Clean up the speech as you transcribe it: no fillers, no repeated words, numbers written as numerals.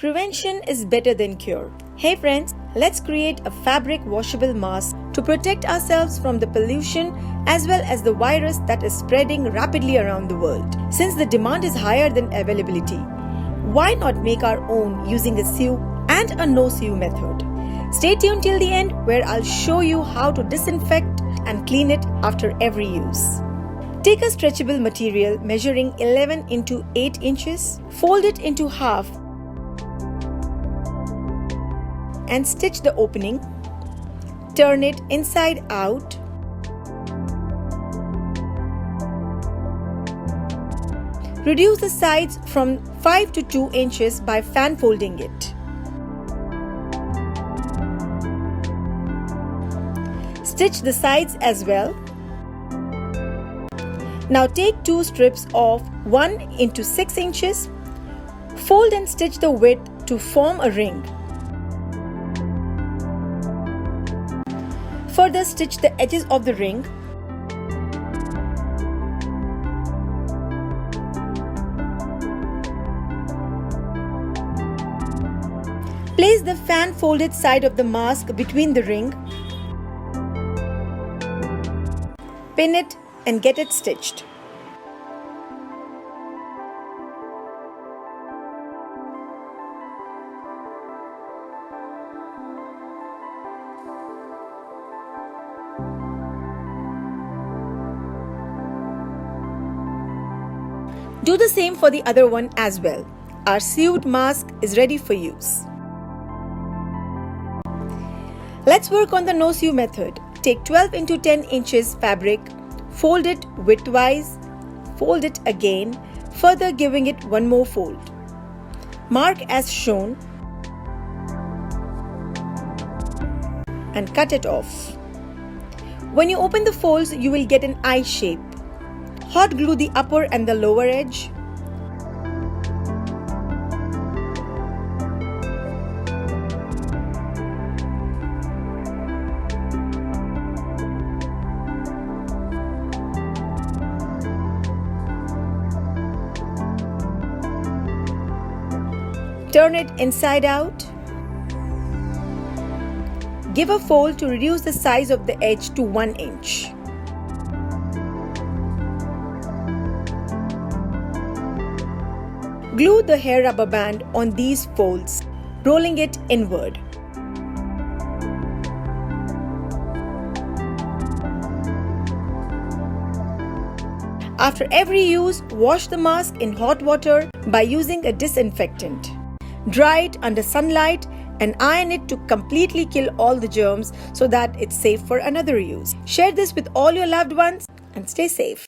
Prevention is better than cure. Hey friends, let's create a fabric washable mask to protect ourselves from the pollution as well as the virus that is spreading rapidly around the world. Since the demand is higher than availability, why not make our own using a sew and a no-sew method? Stay tuned till the end where I'll show you how to disinfect and clean it after every use. Take a stretchable material measuring 11 into 8 inches, fold it into half and stitch the opening. Turn it inside out. Reduce the sides from 5 to 2 inches by fan folding it. Stitch the sides as well. Now take 2 strips of 1 into 6 inches. Fold and stitch the width to form a ring. Further stitch the edges of the ring. Place the fan folded side of the mask between the ring. Pin it and get it stitched. Do the same for the other one as well. Our sewed mask is ready for use. Let's work on the no-sew method. Take 12 into 10 inches fabric, fold it widthwise, fold it again, further giving it one more fold. Mark as shown and cut it off. When you open the folds, you will get an eye shape. Hot glue the upper and the lower edge. Turn it inside out. Give a fold to reduce the size of the edge to 1 inch. Glue the hair rubber band on these folds, rolling it inward. After every use, wash the mask in hot water by using a disinfectant. Dry it under sunlight and iron it to completely kill all the germs so that it's safe for another use. Share this with all your loved ones and stay safe.